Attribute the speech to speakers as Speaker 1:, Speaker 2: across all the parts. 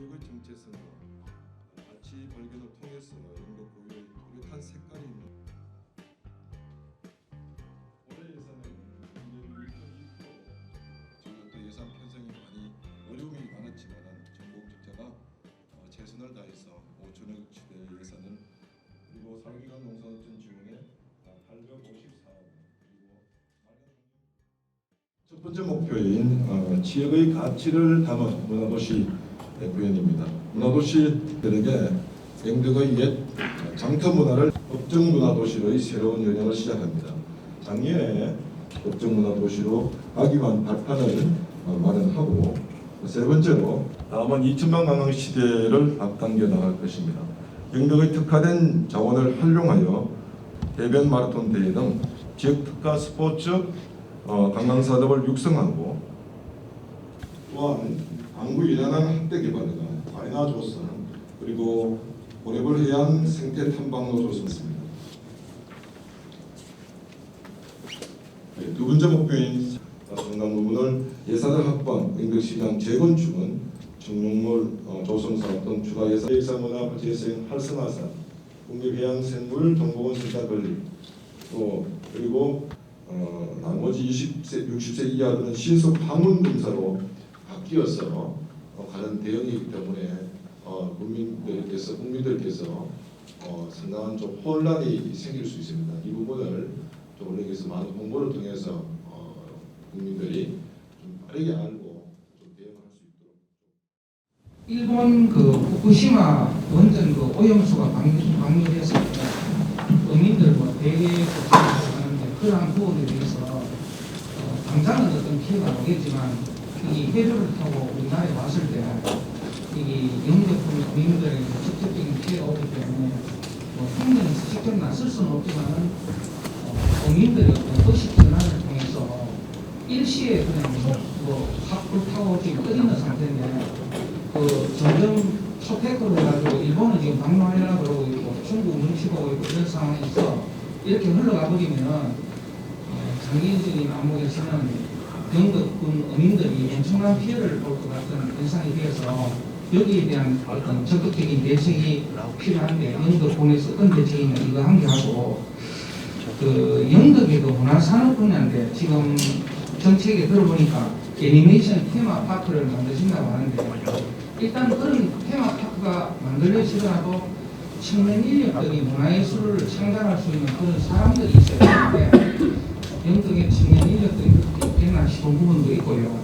Speaker 1: 지역의 정체성과 가치 발견을 통해서 영도 고유의 뚜렷한 색깔이 있는 올해 예산은 굉장히 2.2%. 저희가 또 예산 편성이 많이 어려움이 많았지만 전국 적자가 최선을 다해서 5천억치대 예산을 그리고 4기간 농산업전 지원에 854억 그리고 첫 번째 목표인 지역의 가치를 담은 문화도시 구현입니다. 문화도시들에게 영덕의 옛 장터 문화를 법정문화도시의 새로운 여정을 시작합니다. 작년에 법정문화도시로 아기관 발판을 마련하고 세 번째로 다음은 2000만 관광 시대를 앞당겨 나갈 것입니다. 영덕의 특화된 자원을 활용하여 해변 마라톤 대회 등 지역 특화 스포츠 관광산업을 육성하고 또한 강구 인하남 학대 개발과 바이나 조성 그리고 오래벌 해안 생태 탐방로 조성입니다. 두 번째 목표인 성남 부분을 예산을 확보한 영덕시장 재건축은 청룡몰 조성 사업 등 추가 예산 문화 재생 활성화산 국립해양생물 정보원 생산 건립 또 그리고 나머지 60세 이하들은 신속 방문 검사로 바뀌어서 가장 대형이기 때문에 국민들께서 상당한 좀 혼란이 생길 수 있습니다. 이 부분을 좀 여기서 많은 홍보를 통해서 국민들이 좀 빠르게 알고 좀 대응할 수 있도록.
Speaker 2: 일본 후쿠시마 원전 오염수가 방류돼서 어민들 대개 걱정하는데 그러한 부분에 대해서 당장은 어떤 피해가 오겠지만 이 해류를 타고 우리나라에 왔을 때 이 영덕 국민들에게 직접적인 피해가 오기 때문에 국민에서 직접 나설 수는 없지만은 국민들의 어떤 의식 전환을 통해서 일시에 그냥 확 불타고 지금 끓이는 상태인데 점점 초태크로 해가지고 일본은 지금 방문하려고 그러고 있고 중국 눈치 보고 있고 이런 상황에서 이렇게 흘러가 버리면 장기적인 안목에서는 영덕군 어민들이 엄청난 피해를 볼 것 같은 현상이 되어서 여기에 대한 어떤 적극적인 대책이 필요한데 영덕군에서 어떤 대책이냐 이거 한 개 하고 영덕의 문화산업 분야인데 지금 정책에 들어보니까 애니메이션 테마파크를 만드신다고 하는데 일단 그런 테마파크가 만들어지더라도 청년 인력들이 문화예술을 창달할 수 있는 그런 사람들이 있어야 되는데 영덕의 청년 인력들이 있겠나 싶은 부분도 있고요.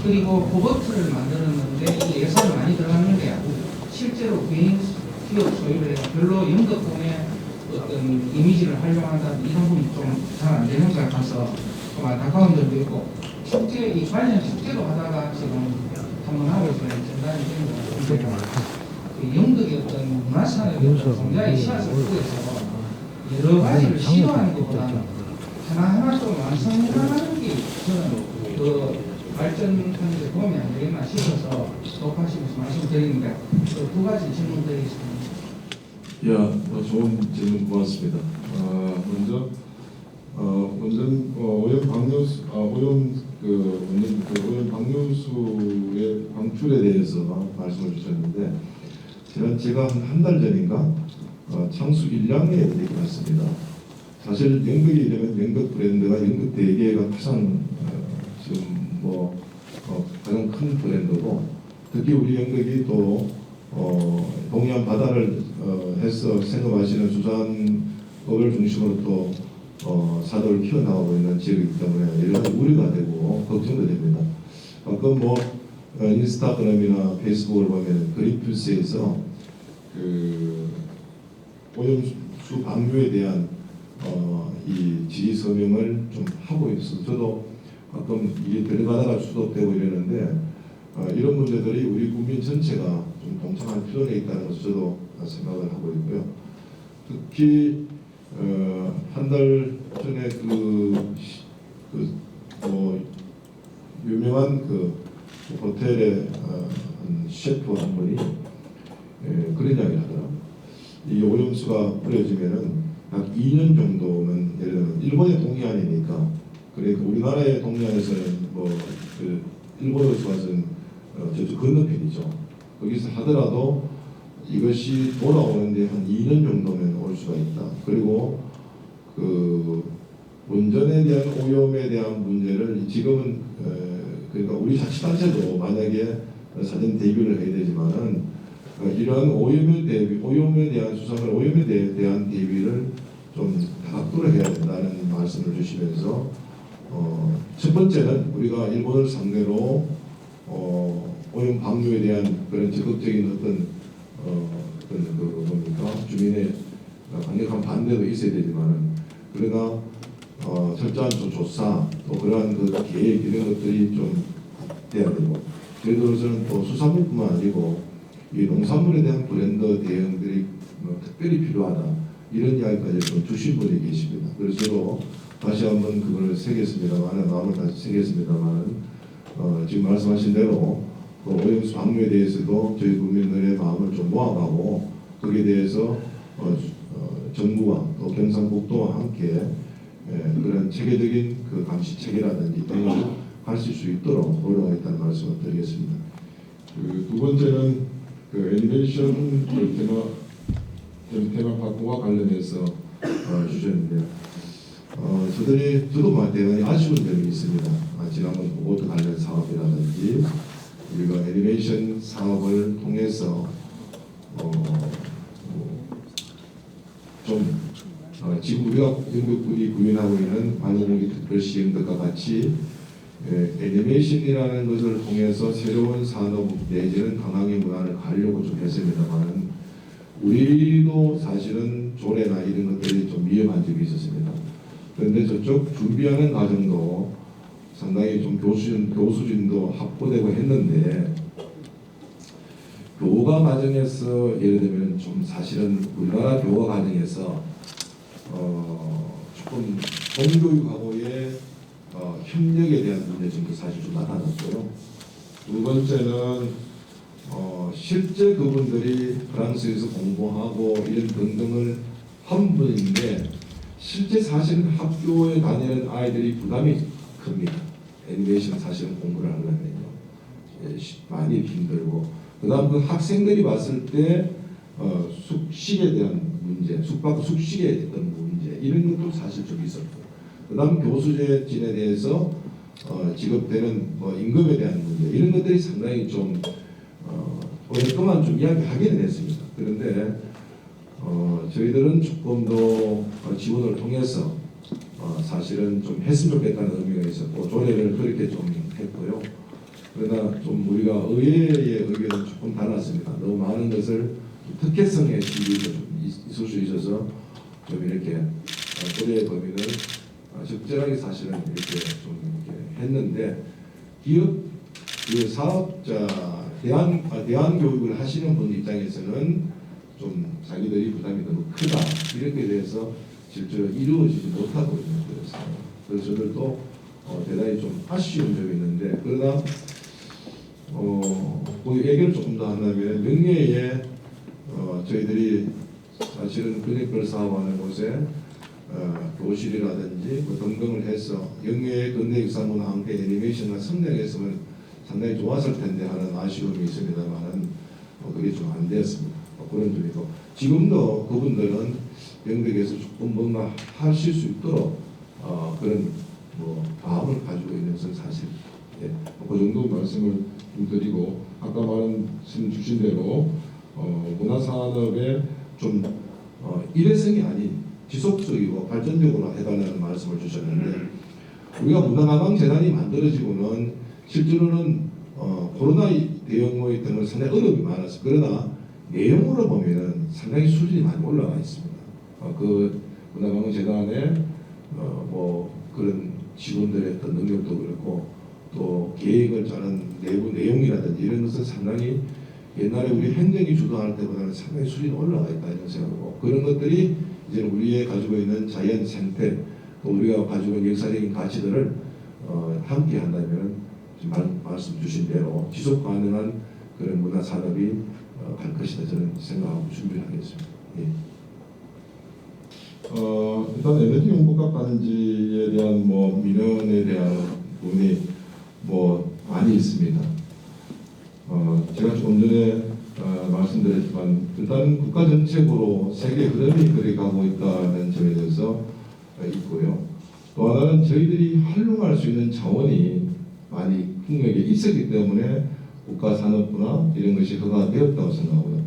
Speaker 2: 그리고 포버트를 만들었는데 이 예산이 많이 들어갔는데 실제로 개인 기업 소유를 해서 별로 영덕군의 어떤 이미지를 활용한다는 이런 부분이 좀 잘 안 되는 것 같아서 좀 안타까운 점도 있고 축제, 이 관련 축제도 하다가 지금 한번 하고 있어요. 전달이 되는 것 같은데 영덕의 어떤 문화산업의 어떤 성장의 씨앗을 뿌려서 여러 가지를 시도하는 것보다는 하나하나 좀 완성해나가는 게 저는 발전하는 데 도움이 안 되겠나 싶어서 녹화하시면서 말씀드리는데 두 가지 질문 드리겠습니다.
Speaker 1: 좋은 질문 고맙습니다. 먼저 오염 방류수의 방출에 대해서 말씀을 주셨는데 제가 한 달 전인가 창수 1량에 얘기 했습니다. 사실 영덕이 이러면 영덕 브랜드가 영덕 대게가 가장 지금 가장 큰 브랜드고 특히 우리 영덕이 또 동해안 바다를 해서 생업하시는 수산업을 중심으로 또 사도를 키워나가고 있는 지역이기 때문에 여러 가지 우려가 되고 걱정도 됩니다. 가끔 인스타그램이나 페이스북을 보면 그린피스에서 오염수 방류에 대한 이 지휘 서명을 좀 하고 있어요. 저도 가끔 이게 들어가다가 수도되고 이러는데 이런 문제들이 우리 국민 전체가 좀 동참할 필요가 있다는 것을 저도 생각을 하고 있고요. 특히 한 달 전에 유명한 호텔의 셰프 한 분이 그런 이야기를 하더라고요. 이 오염수가 뿌려지면은 약 2년 정도면 예를 들면 일본의 동해안이니까 그러니까 우리나라의 동해안에서는 일본에서 와서는 저쪽 건너편이죠. 거기서 하더라도 이것이 돌아오는데 한 2년 정도면 올 수가 있다. 그리고 그 원전에 대한 오염에 대한 문제를 지금은 그러니까 우리 자치단체도 만약에 사전 대비를 해야 되지만은 이러한 오염에 대한 수상을 대한 대비를 좀 다각도로 해야 된다는 말씀을 주시면서 첫 번째는 우리가 일본을 상대로 오염 방류에 대한 그런 적극적인 어떤 그 뭡니까 주민의 강력한 반대도 있어야 되지만은 그러나 철저한 조사 또 그러한 그 계획 이런 것들이 좀 돼야 되고 저희들로서는 또 수산물뿐만 아니고 이 농산물에 대한 브랜드 대응들이 특별히 필요하다 이런 이야기까지 좀 주신 분이 계십니다. 그래서 저도 다시 한번 그걸 새겼습니다만 마음을 다시 새겼습니다만 지금 말씀하신 대로 그 오염수 방류에 대해서도 저희 국민들의 마음을 좀 모아가고 거기에 대해서 정부와 또 경상북도와 함께 그런 체계적인 그 감시 체계라든지 등을 하실 수 있도록 노력하겠다는 말씀을 드리겠습니다.
Speaker 3: 그 두 번째는 그 애니메이션 그 테마파크와 관련해서
Speaker 1: 주셨는데 저도 대단히 아쉬운 점이 있습니다. 지난번 보고도 관련 사업이라든지 우리가 애니메이션 사업을 통해서 좀 지금 우리가 영국군이 구현하고 있는 방송국의 특별시행들과 같이 애니메이션이라는 것을 통해서 새로운 산업 내지는 관광의 문화를 가려고 좀 했습니다만 우리도 사실은 조례나 이런 것들이 좀 위험한 점이 있었습니다. 그런데 저쪽 준비하는 과정도 상당히 좀 교수진도 확보되고 했는데 교과 과정에서 예를 들면 좀 사실은 우리나라 교과 과정에서 조금 공교육하고의 협력에 대한 문제점도 사실 좀 나타났고요. 두 번째는 실제 그분들이 프랑스에서 공부하고 이런 등등을 한 분인데 실제 사실은 학교에 다니는 아이들이 부담이 큽니다. 애니메이션 사실은 공부를 하려면요 많이 힘들고 그다음 그 학생들이 봤을 때 숙식에 대한 문제, 숙식에 어떤 문제 이런 것도 사실 좀 있었고 그다음 교수진에 대해서 지급되는 임금에 대한 문제 이런 것들이 상당히 좀 오랫동안 좀 이야기하기는 했습니다. 그런데 저희들은 조금 더 지원을 통해서 사실은 좀 했으면 좋겠다는 의미가 있었고 조례를 그렇게 좀 했고요. 그러나 좀 우리가 의회의 의견은 조금 달랐습니다. 너무 많은 것을 특혜성의 지위가 좀 있을 수 있어서 좀 이렇게 조례의 범위를 적절하게 사실은 이렇게 좀 이렇게 했는데 기업 그 사업자 대안 교육을 하시는 분 입장에서는 좀 자기들이 부담이 너무 크다 이렇게 대해서 실제로 이루어지지 못하고 있는 거였어요. 그래서 저들도 대단히 좀 아쉬운 점이 있는데 그러나 그 얘기를 조금 더 하려면 명예에 저희들이 사실은 클리니컬 사업하는 곳에 교실이라든지 등등을 해서 영예의 근대유산문화 함께 애니메이션과 성장했으면 상당히 좋았을 텐데 하는 아쉬움이 있습니다만은 그게 좀 안 되었습니다. 그런 점이고 지금도 그분들은 영덕에서 조금 뭔가 하실 수 있도록 그런 마음을 가지고 있는 것은 사실.
Speaker 3: 예, 그 정도 말씀을 좀 드리고 아까 말씀 주신 대로 문화산업에
Speaker 1: 좀 일회성이 아닌 지속적이고 발전적으로 해달라는 말씀을 주셨는데 우리가 문화관광재단이 만들어지고는 실제로는 코로나 대응의 때문에 상당히 어려움이 많았어요. 그러나 내용으로 보면은 상당히 수준이 많이 올라가 있습니다. 그 문화관광재단의 그런 직원들의 어떤 능력도 그렇고 또 계획을 짜는 내부 내용이라든지 이런 것은 상당히 옛날에 우리 행정이 주도할 때보다는 상당히 수준이 올라가 있다 이런 생각하고 그런 것들이 이제 우리의 가지고 있는 자연 생태 또 우리가 가지고 있는 역사적인 가치들을 함께 한다면 지금 말씀 주신 대로 지속 가능한 그런 문화 산업이 갈 것이다 저는 생각하고 준비를 하겠습니다. 예.
Speaker 3: 일단 에너지 용복합 단지에 대한
Speaker 1: 민원에 대한 부분이 많이 있습니다. 제가 조금 전에 말씀드렸지만 일단 국가 정책으로 세계 흐름이 그리 가고 있다는 점에 대해서 있고요. 또 하나는 저희들이 활용할 수 있는 자원이 많이 풍력에 있었기 때문에 국가 산업부나 이런 것이 허가되었다고 생각하고요.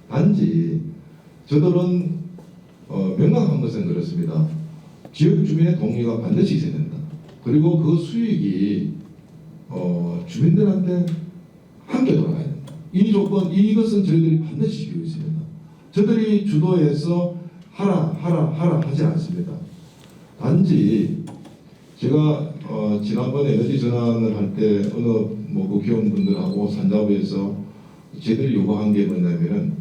Speaker 1: 단지 저들은 명확한 것은 그렇습니다. 지역 주민의 동의가 반드시 있어야 된다. 그리고 그 수익이 주민들한테 함께 돌아가야 된다. 이 조건, 이것은 저희들이 반드시 지키고 있습니다. 저들이 주도해서 하라 하지 않습니다. 단지 제가 지난번에 에너지 전환을 할 때 어느 국회의원분들하고 산자부에서 저희들이 요구한 게 뭐냐면은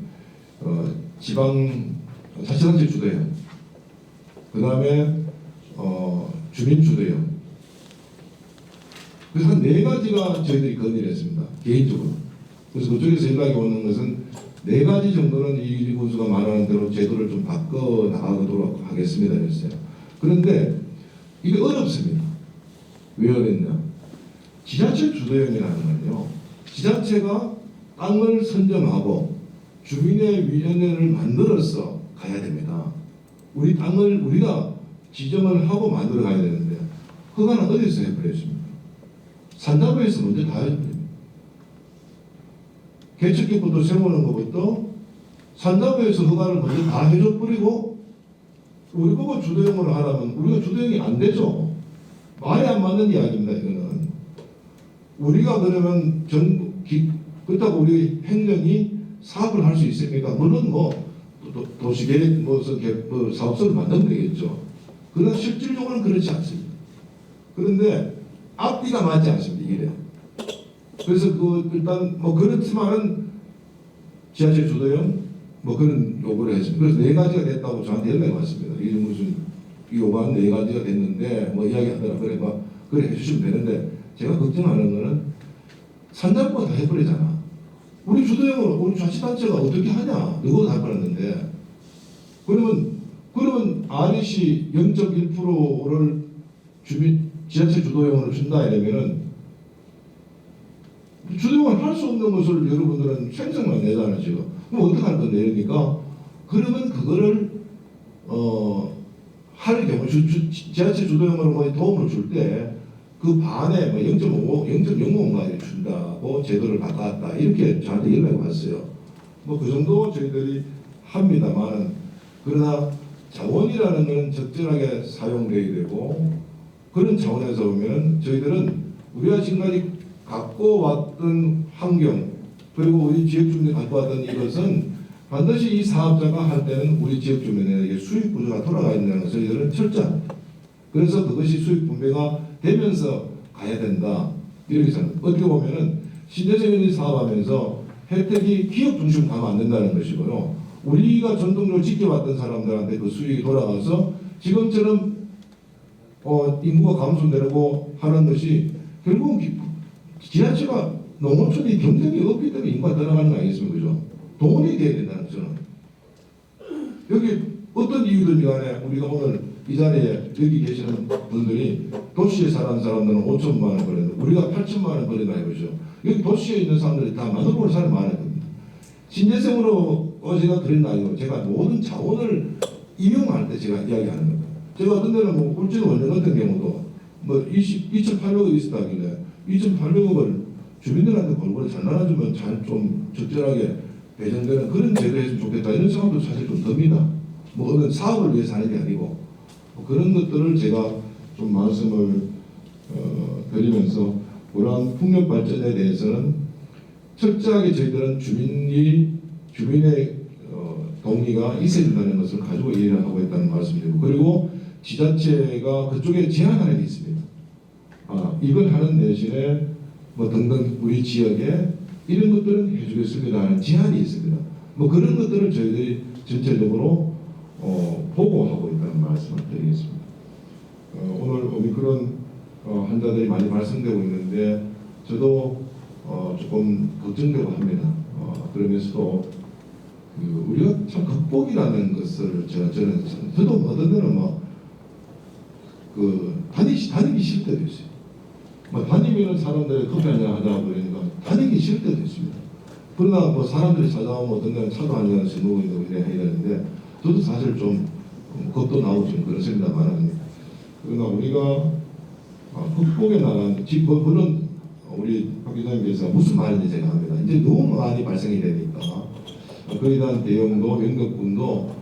Speaker 1: 지방 자치단체 주도형, 그 다음에 주민 주도형, 그래서 한 4가지가 저희들이 건의를 했습니다. 개인적으로. 그래서 그쪽에서 연락이 오는 것은 4가지 정도는 이 군수가 말하는 대로 제도를 좀 바꿔 나가도록 하겠습니다. 그랬어요. 그런데 이게 어렵습니다. 왜 어렵냐? 지자체 주도형이라는 건요, 지자체가 땅을 선정하고 주민의 위원회를 만들어서 가야 됩니다. 우리 땅을 우리가 지정을 하고 만들어 가야 되는데 허가는 어디서 해버렸습니까? 산자부에서 먼저 다 해버립니다. 개척기부터 세우는 것부터 산자부에서 허가를 먼저 다 해줘버리고 우리 보고 주도형으로 하라면 우리가 주도형이 안 되죠. 말이 안 맞는 이야기입니다. 이거는 우리가 그러면 그렇다고 우리 행정이 사업을 할 수 있습니까? 물론 도시계획 사업소를 만들면 되겠죠. 그러나 실질적으로는 그렇지 않습니다. 그런데 앞뒤가 맞지 않습니다. 이래. 그래서 일단 그렇지만은 지하철 주도형 그런 요구를 했습니다. 그래서 4가지가 됐다고 저한테 연락이 왔습니다. 이게 무슨 요구한 4가지가 됐는데 이야기하더라. 그래 해주시면 되는데 제가 걱정하는 거는 산자부가 다 해버리잖아. 우리 주도형으로 우리 자치단체가 어떻게 하냐? 누구도 할 뻔했는데 그러면 REC 0.1%를 지자체 주도형으로 준다 이러면은 주도형을 할 수 없는 것을 여러분들은 생성만 내잖아요 지금. 그럼 어떻게 할 건데 이러니까 그러면 그거를 할 경우 지자체 주도형으로 도움을 줄 때 그 반에 0.5, 0.05인가 준다고 제도를 바꿨다 이렇게 저한테 연락이 왔어요. 그 정도 저희들이 합니다만 그러나 자원이라는 것은 적절하게 사용돼야 되고 그런 차원에서 보면 저희들은 우리가 지금까지 갖고 왔던 환경 그리고 우리 지역 주민이 갖고 왔던 이것은 반드시 이 사업자가 할 때는 우리 지역 주민에게 수익 구조가 돌아가야 된다는 것을 저희들은 철저합니다. 그래서 그것이 수익 분배가 되면서 가야 된다. 이렇게 생각합니다. 어떻게 보면은 신재생에너지 사업하면서 혜택이 기업 중심 가면 안 된다는 것이고요. 우리가 전통적으로 지켜왔던 사람들한테 그 수익이 돌아가서 지금처럼 인구가 감소되고 하는 것이 결국 지자체가 농어촌이 경쟁이 없기 때문에 인구가 늘어나는 거 아니겠습니까? 그죠? 돈이 돼야 된다는 거죠. 여기 어떤 이유든지 간에 우리가 오늘 이 자리에 여기 계시는 분들이 도시에 사는 사람들은 5천만 원 벌는데 우리가 8천만 원 벌린다 이거죠. 여기 도시에 있는 사람들이 다 만들어보는 사람이 많을 겁니다. 신재생으로 제가 그런 아니고 제가 모든 자원을 임용할 때 제가 이야기하는 겁니다. 제가 어떤 데는 울진 원전 같은 경우도 2,800억 있었다길래 2,800억을 주민들한테 골고루 잘 나눠주면 잘 좀 적절하게 배정되는 그런 제도를 했으면 좋겠다 이런 생각도 사실 좀 듭니다. 어느 사업을 위해서 하는 게 아니고 그런 것들을 제가 좀 말씀을 드리면서 그러한 풍력 발전에 대해서는 철저하게 저희들은 주민의 동의가 있어야 된다는 것을 가지고 이해를 하고 있다는 말씀드리고 그리고 지자체가 그쪽에 제안하는 게 있습니다. 이걸 하는 대신에 등등 우리 지역에 이런 것들은 해주겠습니다 하는 제안이 있습니다. 그런 것들을 저희들이 전체적으로 보고하고 있다는 말씀을 드리겠습니다. 오늘 오미크론 환자들이 많이 발생되고 있는데 저도 조금 걱정되고 합니다. 그러면서도 우리가 참 극복이라는 것을 저도 어떤 데는 다니기 싫을 때도 있어요. 다니면 사람들이 커피 한잔 하자 그러니까 다니기 싫을 때도 있습니다. 그러나 뭐 사람들이 찾아오면 어떤 데는 차도 한잔 먹고 있고 이래 해야 되는데 저도 사실 좀 겁도 나오고 좀 그렇습니다만 그러나 우리가 극복에 나가는 물론 우리 박 기자님께서 무슨 말인지 제가 합니다. 이제 너무 많이 발생이 되니까 그에 대한 대응도 연극군도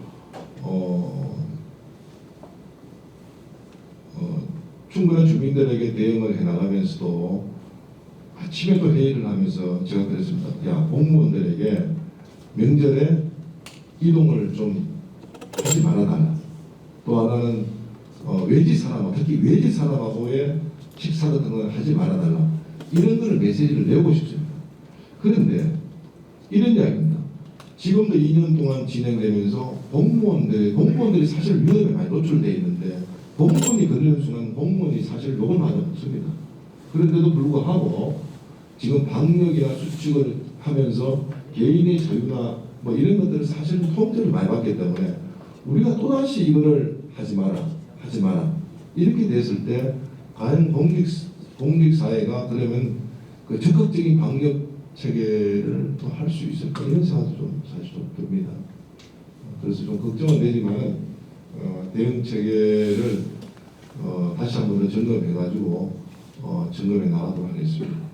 Speaker 1: 충분한 주민들에게 대응을 해나가면서도 아침에 또 회의를 하면서 제가 그랬습니다. 야, 공무원들에게 명절에 이동을 좀 하지 말아달라. 또 하나는 외지 사람, 특히 외지 사람하고의 식사 같은 걸 하지 말아달라. 이런 거를 메시지를 내고 싶습니다. 그런데 이런 이야기입니다. 지금도 2년 동안 진행되면서 공무원들이 사실 위험에 많이 노출되어 있는데 공무원이 그러는 순간 공무원이 사실 욕을 많이 먹습니다. 그런데도 불구하고 지금 방역이나 수칙을 하면서 개인의 자유나 뭐 이런 것들을 사실 통제를 많이 받기 때문에 우리가 또다시 이거를 하지 마라 이렇게 됐을 때 과연 공직사회가 그러면 그 적극적인 방역 체계를 또 할 수 있을까 이런 생각도 좀 사실 좀 듭니다. 그래서 좀 걱정은 되지만 대응 체계를 다시 한번 더 점검해가지고 점검해 나가도록 하겠습니다.